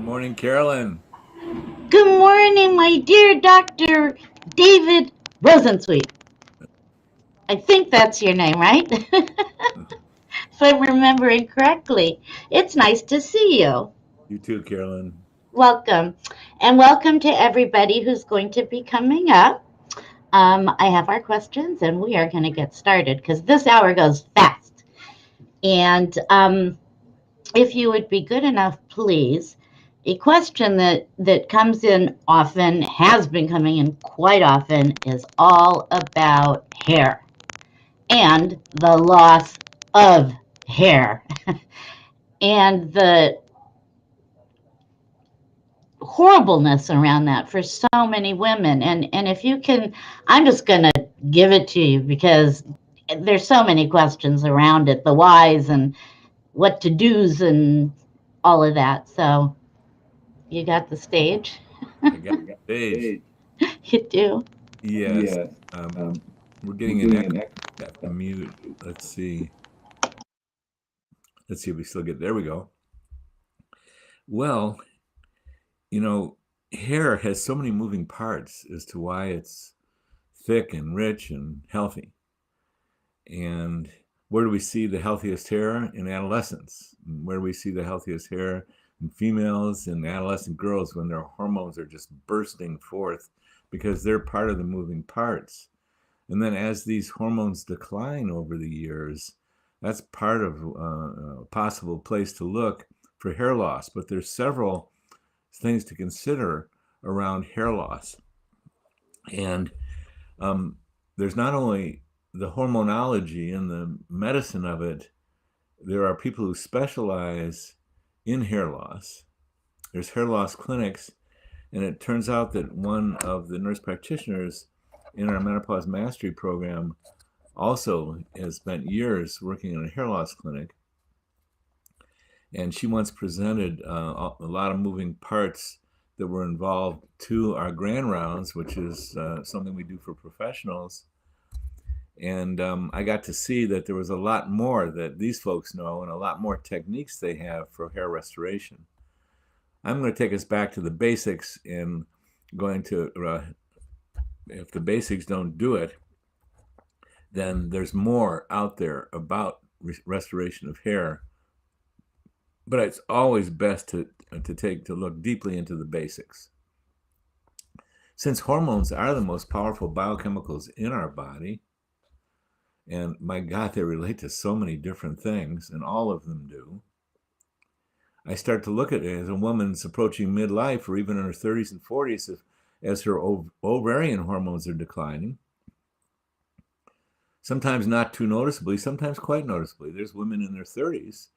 Morning, Carolyn. Good morning, my dear Dr. David Rosensweet. I think that's your name, right? If I'm remembering correctly. It's nice to see you. You too, Carolyn. Welcome. And welcome to everybody who's going to be coming up. I have our questions and we are going to get started because this hour goes fast. And if you would be good enough, please. A question that comes in often, has been coming in quite often, is all about hair and the loss of hair and the horribleness around that for so many women. And if you can, I'm just going to give it to you because there's so many questions around it, the whys and what to do's and all of that. So you got the stage. I got the stage. You do. Yes. Um, we're getting an echo. Have to mute. Let's see. Let's see if we still get. There we go. Well, you know, hair has so many moving parts as to why it's thick and rich and healthy. And where do we see the healthiest hair? In adolescence. And where do we see the healthiest hair? In females and adolescent girls when their hormones are just bursting forth because they're part of the moving parts. And then as these hormones decline over the years, that's part of a possible place to look for hair loss. But there's several things to consider around hair loss. And there's not only the hormonology and the medicine of it, there are people who specialize in hair loss. There's hair loss clinics, and it turns out that one of the nurse practitioners in our menopause mastery program also has spent years working in a hair loss clinic. And she once presented a lot of moving parts that were involved to our grand rounds, which is something we do for professionals. And I got to see that there was a lot more that these folks know and a lot more techniques they have for hair restoration. I'm going to take us back to the basics and going to, if the basics don't do it, then there's more out there about restoration of hair. But it's always best to look deeply into the basics. Since hormones are the most powerful biochemicals in our body, and my God, they relate to so many different things, and all of them do. I start to look at it as a woman's approaching midlife or even in her 30s and 40s as her ovarian hormones are declining. Sometimes not too noticeably, sometimes quite noticeably. There's women in their 30s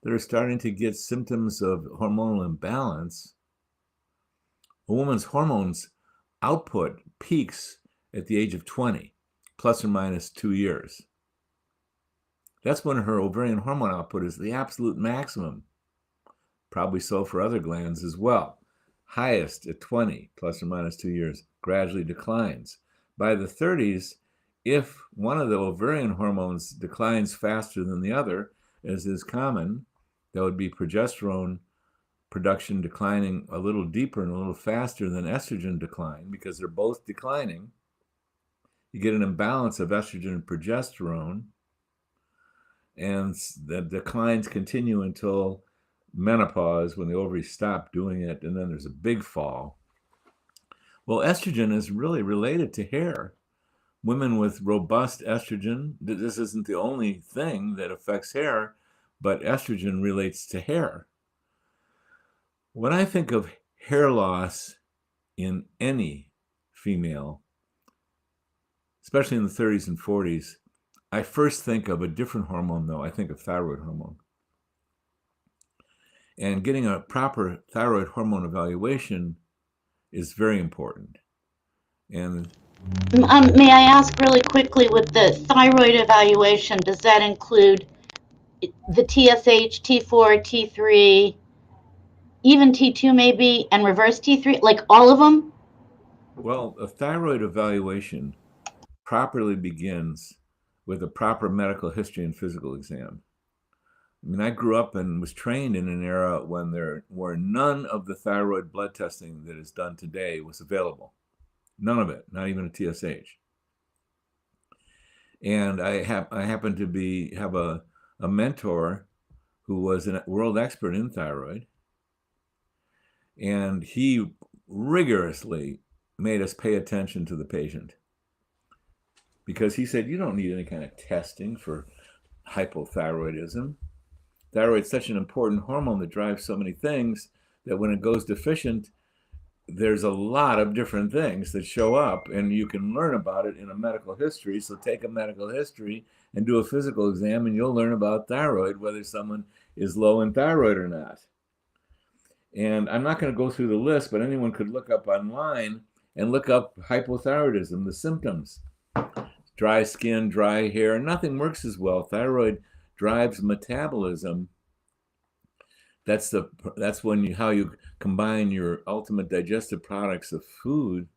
that are starting to get symptoms of hormonal imbalance. A woman's hormones output peaks at the age of 20, plus or minus 2 years. That's when her ovarian hormone output is the absolute maximum. Probably so for other glands as well. Highest at 20, plus or minus 2 years, gradually declines. By the 30s, if one of the ovarian hormones declines faster than the other, as is common, that would be progesterone production declining a little deeper and a little faster than estrogen decline, because they're both declining. You get an imbalance of estrogen and progesterone, and the declines continue until menopause, when the ovaries stop doing it, and then there's a big fall. Well, estrogen is really related to hair. Women with robust estrogen, this isn't the only thing that affects hair, but estrogen relates to hair. When I think of hair loss in any female, especially in the 30s and 40s, I first think of a different hormone, though. I think of thyroid hormone. And getting a proper thyroid hormone evaluation is very important. And May I ask really quickly, with the thyroid evaluation, does that include the TSH, T4, T3, even T2 maybe, and reverse T3, like all of them? well, a thyroid evaluation properly begins with a proper medical history and physical exam. I mean, I grew up and was trained in an era when there were none of the thyroid blood testing that is done today was available. None of it, not even a TSH. And I happen to have a mentor who was a world expert in thyroid, and he rigorously made us pay attention to the patient, because he said, you don't need any kind of testing for hypothyroidism. Thyroid's such an important hormone that drives so many things that when it goes deficient, there's a lot of different things that show up, and you can learn about it in a medical history. So take a medical history and do a physical exam, and you'll learn about thyroid, whether someone is low in thyroid or not. And I'm not going to go through the list, but anyone could look up online and look up hypothyroidism, the symptoms. Dry skin, dry hair, nothing works as well. Thyroid drives metabolism. That's when how you combine your ultimate digestive products of food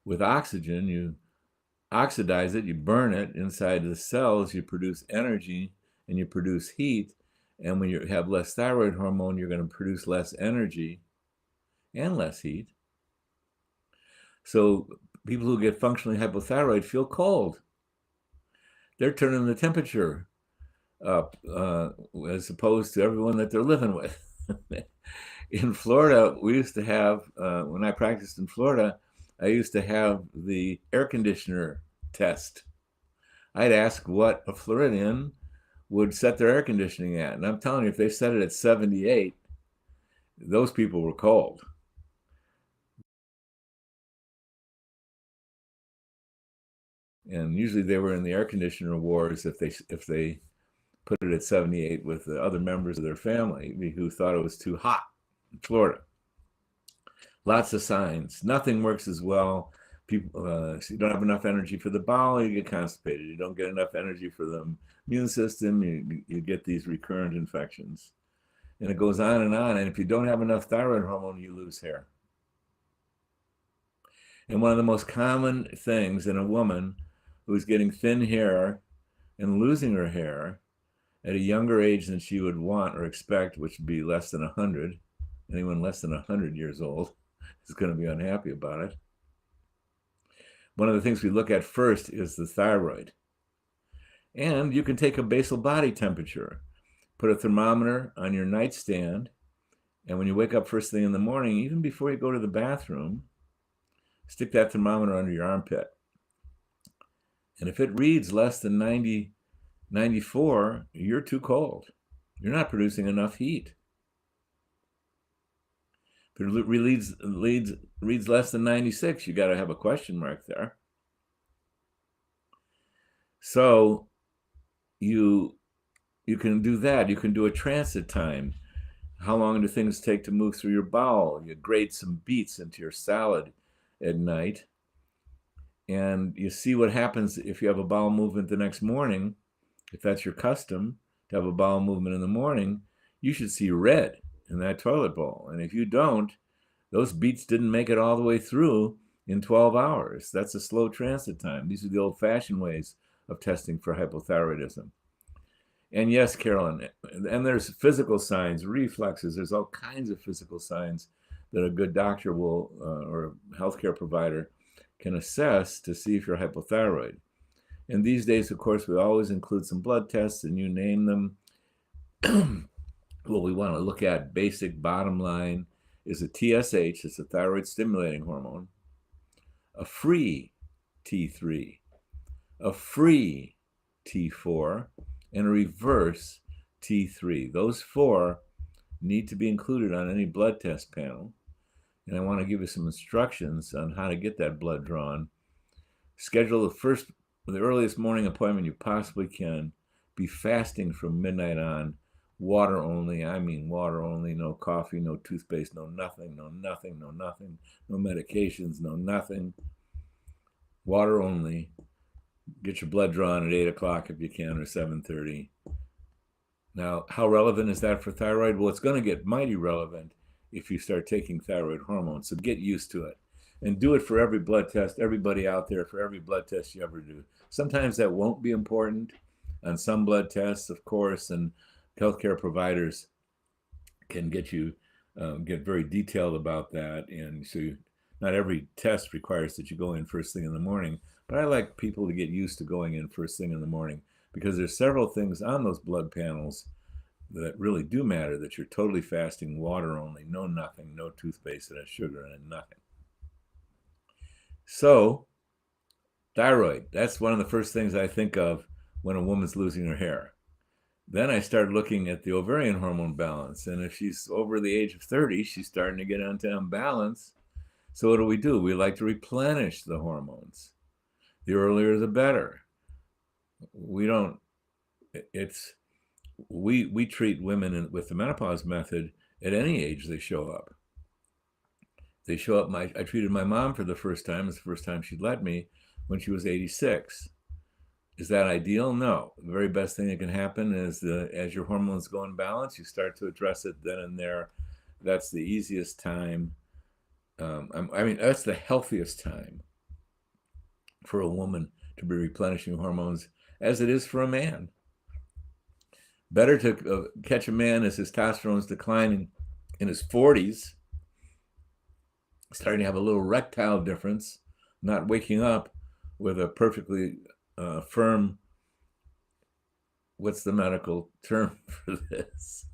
with oxygen. You oxidize it, you burn it inside the cells, you produce energy and you produce heat. And when you have less thyroid hormone, you're going to produce less energy and less heat. So people who get functionally hypothyroid feel cold. They're turning the temperature up as opposed to everyone that they're living with. In Florida, we used to have, when I practiced in Florida, I used to have the air conditioner test. I'd ask what a Floridian would set their air conditioning at. And I'm telling you, if they set it at 78, those people were cold. And usually they were in the air conditioner wars if they put it at 78 with the other members of their family who thought it was too hot in Florida. Lots of signs. Nothing works as well. People, you don't have enough energy for the bowel, you get constipated. You don't get enough energy for the immune system, you get these recurrent infections. And it goes on. And if you don't have enough thyroid hormone, you lose hair. And one of the most common things in a woman who's getting thin hair and losing her hair at a younger age than she would want or expect, which would be less than 100. Anyone less than 100 years old is going to be unhappy about it. One of the things we look at first is the thyroid. And you can take a basal body temperature, put a thermometer on your nightstand, and when you wake up first thing in the morning, even before you go to the bathroom, stick that thermometer under your armpit. And if it reads less than 90, 94, you're too cold. You're not producing enough heat. If it reads less than 96, you got to have a question mark there. So you can do that. You can do a transit time. How long do things take to move through your bowel? You grate some beets into your salad at night, and you see what happens if you have a bowel movement the next morning. If that's your custom to have a bowel movement in the morning, you should see red in that toilet bowl. And if you don't, those beets didn't make it all the way through in 12 hours. That's a slow transit time. These are the old-fashioned ways of testing for hypothyroidism. And yes, Carolyn, and there's physical signs, reflexes. There's all kinds of physical signs that a good doctor will, or a healthcare provider can assess to see if you're hypothyroid. And these days, of course, we always include some blood tests, and you name them. What we want to look at, basic bottom line, is a TSH, it's a thyroid stimulating hormone, a free T3, a free T4, and a reverse T3. Those four need to be included on any blood test panel. And I want to give you some instructions on how to get that blood drawn. Schedule the earliest morning appointment you possibly can. Be fasting from midnight on. Water only. I mean water only. No coffee, no toothpaste, no nothing, no nothing, no nothing, no medications, no nothing. Water only. Get your blood drawn at 8 o'clock if you can, or 7:30. Now, how relevant is that for thyroid? Well, it's going to get mighty relevant if you start taking thyroid hormones. So get used to it. And do it for every blood test, everybody out there, for every blood test you ever do. Sometimes that won't be important on some blood tests, of course, and healthcare providers can get very detailed about that, and so not every test requires that you go in first thing in the morning. But I like people to get used to going in first thing in the morning, because there's several things on those blood panels that really do matter, that you're totally fasting, water only, no nothing, no toothpaste that has sugar in it, nothing. So thyroid, that's one of the first things I think of when a woman's losing her hair. Then I started looking at the ovarian hormone balance, and if she's over the age of 30, she's starting to get into imbalance. So what do? We like to replenish the hormones. The earlier the better. We don't it's we treat women with the menopause method at any age they show up. They show up. I treated my mom for the first time. It's the first time she'd let me, when she was 86. Is that ideal? No. The very best thing that can happen is as your hormones go in balance, you start to address it then and there. That's the easiest time. That's the healthiest time for a woman to be replenishing hormones, as it is for a man. Better to catch a man as his testosterone is declining in his 40s, starting to have a little erectile difference, not waking up with a perfectly firm, what's the medical term for this?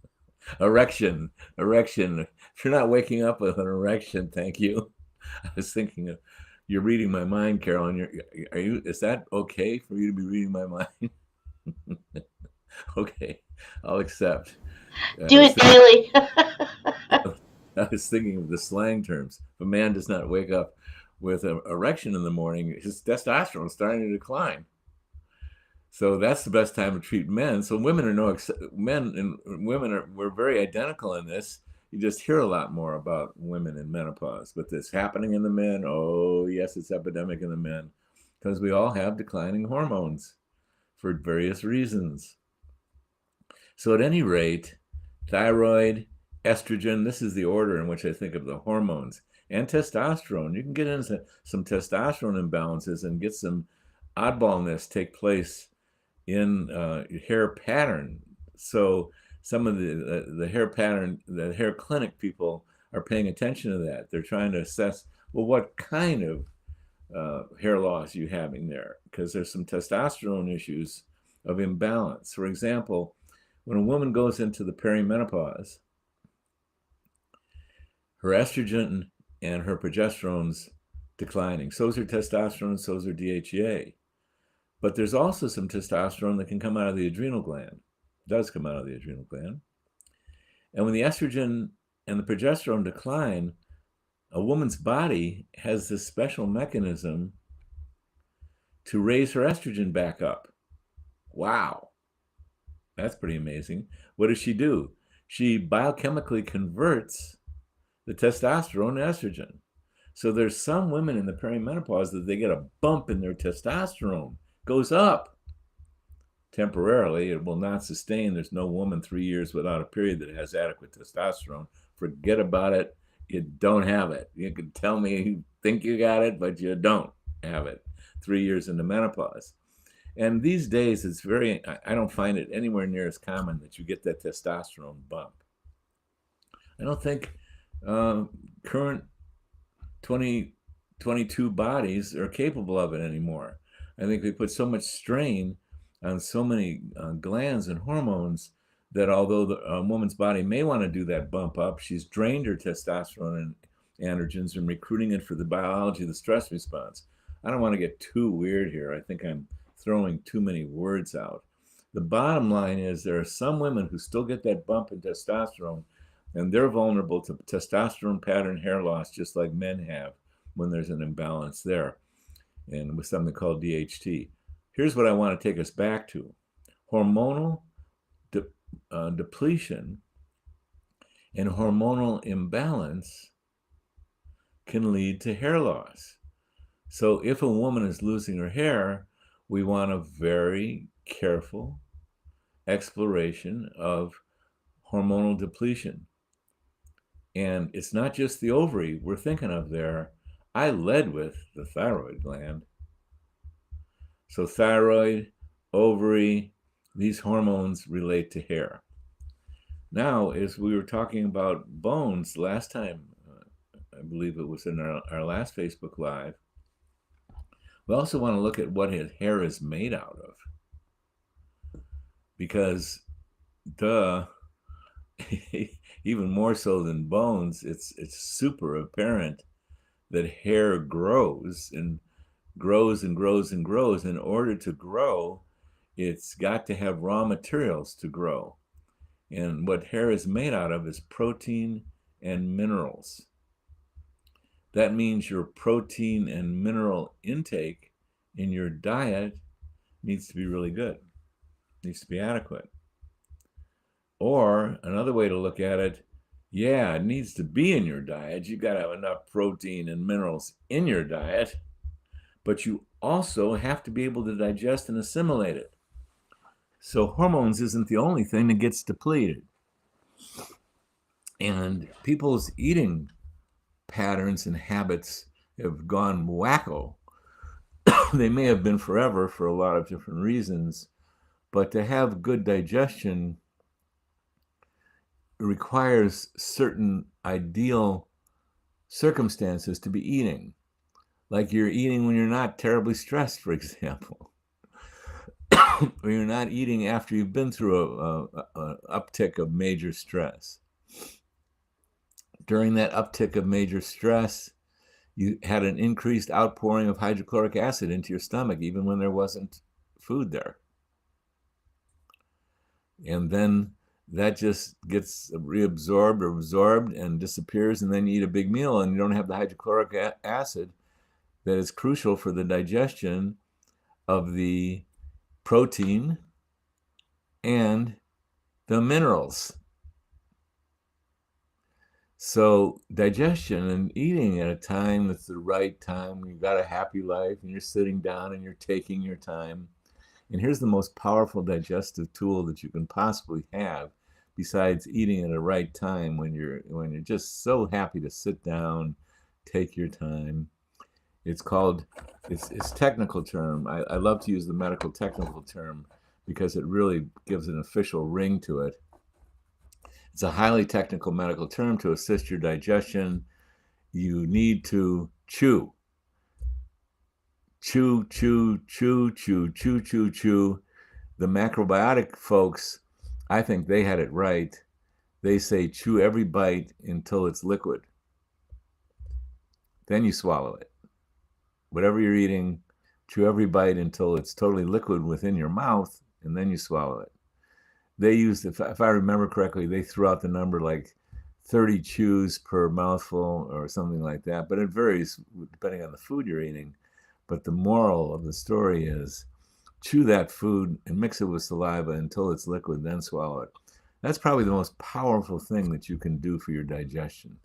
Erection. If you're not waking up with an erection, thank you. I was thinking you're reading my mind, Carolyn. Is that okay for you to be reading my mind? Okay, I'll accept. Do it daily. I was thinking of the slang terms. If a man does not wake up with an erection in the morning, his testosterone is starting to decline. So that's the best time to treat men. So women are we're very identical in this. You just hear a lot more about women in menopause, but this happening in the men. Oh yes, it's epidemic in the men, because we all have declining hormones for various reasons. So at any rate, thyroid, estrogen, this is the order in which I think of the hormones, and testosterone. You can get into some testosterone imbalances and get some oddballness take place in hair pattern. So some of the hair pattern, the hair clinic people are paying attention to that. They're trying to assess, well, what kind of hair loss are you having there? Because there's some testosterone issues of imbalance. For example, when a woman goes into the perimenopause, her estrogen and her progesterone's declining. So is her testosterone, so is her DHEA. But there's also some testosterone that can come out of the adrenal gland. It does come out of the adrenal gland. And when the estrogen and the progesterone decline, a woman's body has this special mechanism to raise her estrogen back up. Wow. That's pretty amazing. What does she do? She biochemically converts the testosterone to estrogen. So there's some women in the perimenopause that they get a bump in their testosterone. Goes up temporarily. It will not sustain. There's no woman 3 years without a period that has adequate testosterone. Forget about it. You don't have it. You can tell me you think you got it, but you don't have it 3 years into menopause. And these days, I don't find it anywhere near as common that you get that testosterone bump. I don't think current 2022 bodies are capable of it anymore. I think we put so much strain on so many glands and hormones that although a woman's body may want to do that bump up, she's drained her testosterone and androgens and recruiting it for the biology of the stress response. I don't want to get too weird here. I think I'm throwing too many words out. The bottom line is there are some women who still get that bump in testosterone, and they're vulnerable to testosterone pattern hair loss, just like men have when there's an imbalance there, and with something called DHT. Here's what I want to take us back to. Hormonal depletion and hormonal imbalance can lead to hair loss. So if a woman is losing her hair, we want a very careful exploration of hormonal depletion. And it's not just the ovary we're thinking of there. I led with the thyroid gland. So thyroid, ovary, these hormones relate to hair. Now, as we were talking about bones last time, I believe it was in our last Facebook Live, we also want to look at what his hair is made out of. Because, duh, even more so than bones, it's super apparent that hair grows and grows and grows and grows. In order to grow, it's got to have raw materials to grow. And what hair is made out of is protein and minerals. That means your protein and mineral intake in your diet needs to be really good, needs to be adequate. Or another way to look at it, yeah, it needs to be in your diet. You've got to have enough protein and minerals in your diet, but you also have to be able to digest and assimilate it. So hormones isn't the only thing that gets depleted. And people's eating patterns and habits have gone wacko. They may have been forever for a lot of different reasons, but to have good digestion requires certain ideal circumstances to be eating. Like you're eating when you're not terribly stressed, for example. Or you're not eating after you've been through an uptick of major stress. During that uptick of major stress, you had an increased outpouring of hydrochloric acid into your stomach, even when there wasn't food there. And then that just gets reabsorbed or absorbed and disappears, and then you eat a big meal and you don't have the hydrochloric acid that is crucial for the digestion of the protein and the minerals. So digestion and eating at a time that's the right time, when you've got a happy life and you're sitting down and you're taking your time. And here's the most powerful digestive tool that you can possibly have, besides eating at a right time, when you're just so happy to sit down, take your time. It's called, it's technical term. I love to use the medical technical term because it really gives an official ring to it. It's a highly technical medical term to assist your digestion. You need to chew. Chew, chew, chew, chew, chew, chew, chew. The macrobiotic folks, I think they had it right. They say chew every bite until it's liquid. Then you swallow it. Whatever you're eating, chew every bite until it's totally liquid within your mouth, and then you swallow it. They used, if I remember correctly, they threw out the number like 30 chews per mouthful or something like that, but it varies depending on the food you're eating. But the moral of the story is chew that food and mix it with saliva until it's liquid, then swallow it. That's probably the most powerful thing that you can do for your digestion.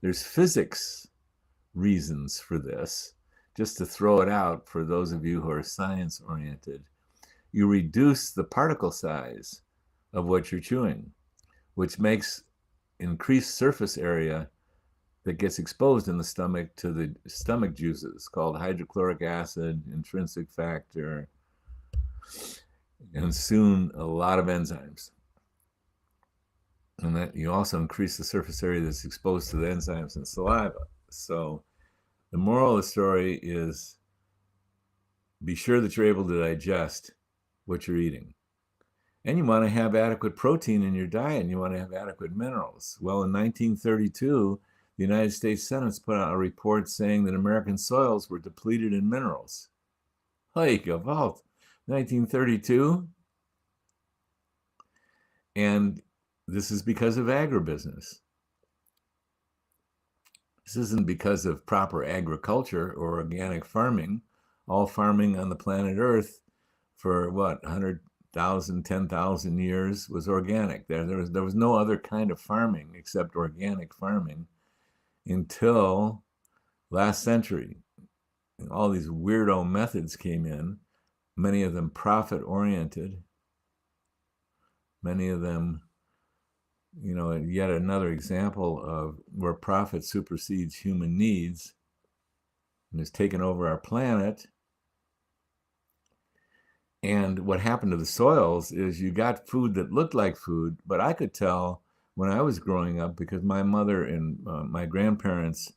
There's physics reasons for this. Just to throw it out for those of you who are science oriented, you reduce the particle size of what you're chewing, which makes increased surface area that gets exposed in the stomach to the stomach juices called hydrochloric acid, intrinsic factor, and soon a lot of enzymes. And that you also increase the surface area that's exposed to the enzymes in saliva. So the moral of the story is be sure that you're able to digest what you're eating. And you want to have adequate protein in your diet, and you want to have adequate minerals. Well, in 1932, the United States Senate put out a report saying that American soils were depleted in minerals. Like about 1932. And this is because of agribusiness. This isn't because of proper agriculture or organic farming. All farming on the planet Earth for what, 100,000, 10,000 years was organic. There was no other kind of farming except organic farming until last century. And all these weirdo methods came in, many of them profit-oriented, many of them, yet another example of where profit supersedes human needs and has taken over our planet. And what happened to the soils is you got food that looked like food, but I could tell when I was growing up, because my mother and my grandparents,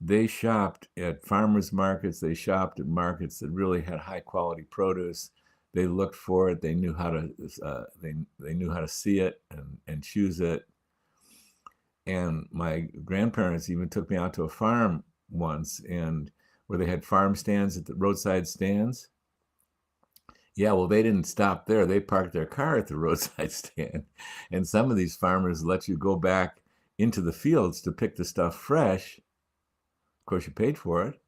they shopped at farmers markets. They shopped at markets that really had high quality produce. They looked for it. They knew how to they knew how to see it and choose it. And my grandparents even took me out to a farm once, and where they had farm stands at the roadside stands. Yeah, well, they didn't stop there. They parked their car at the roadside stand. And some of these farmers let you go back into the fields to pick the stuff fresh. Of course, you paid for it,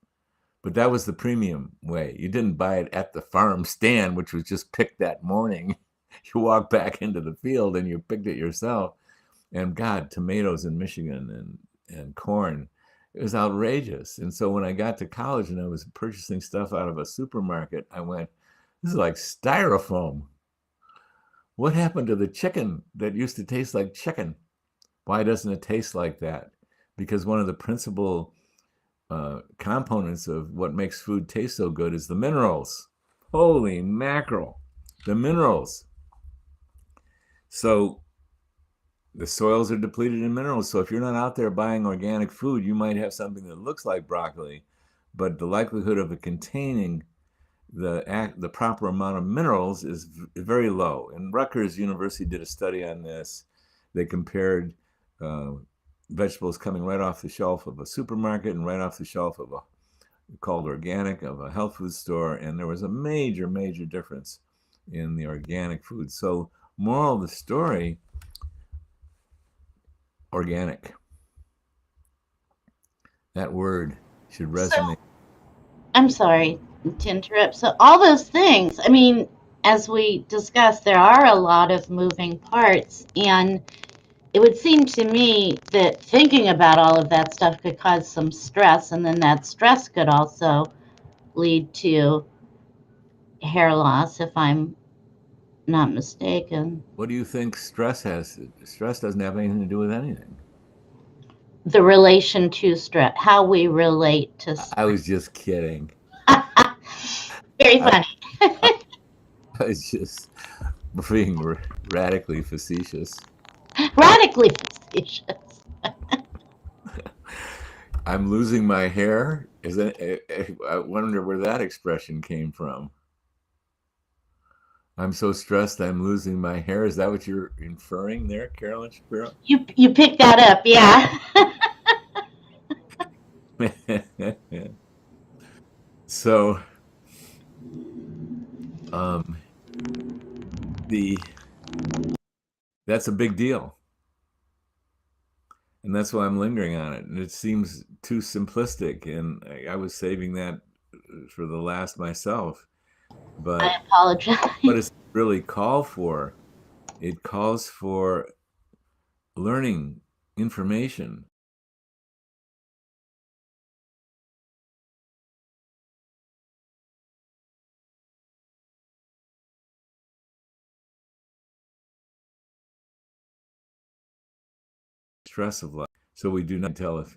but that was the premium way. You didn't buy it at the farm stand, which was just picked that morning. You walked back into the field and you picked it yourself. And God, tomatoes in Michigan and corn, it was outrageous. And so when I got to college and I was purchasing stuff out of a supermarket, I went, this is like styrofoam. What happened to the chicken that used to taste like chicken? Why doesn't it taste like that? Because one of the principal components of what makes food taste so good is the minerals. Holy mackerel, the minerals. So the soils are depleted in minerals. So if you're not out there buying organic food, you might have something that looks like broccoli, but the likelihood of it containing the proper amount of minerals is very low. And Rutgers University did a study on this. They compared vegetables coming right off the shelf of a supermarket and right off the shelf of a called organic of a health food store, and there was a major difference in the organic food. So moral of the story, organic. That word should So resonate. I'm sorry to interrupt. So all those things, I mean, as we discussed, there are a lot of moving parts, and it would seem to me that thinking about all of that stuff could cause some stress, and then that stress could also lead to hair loss, if I'm not mistaken. What do you think stress has? Stress doesn't have anything to do with anything. The relation to stress, how we relate to I stress. was just kidding. Very I, funny. I was just being radically facetious. Radically facetious. I'm losing my hair. Is that? I wonder where that expression came from. I'm so stressed. I'm losing my hair. Is that what you're inferring there, Carolyn Shapiro? You picked that up, yeah. So, um, the that's a big deal, and that's why I'm lingering on it. And it seems too simplistic, and I was saving that for the last myself. I But what apologize. does it really call for? It calls for learning information. Stress of life. So we do not tell if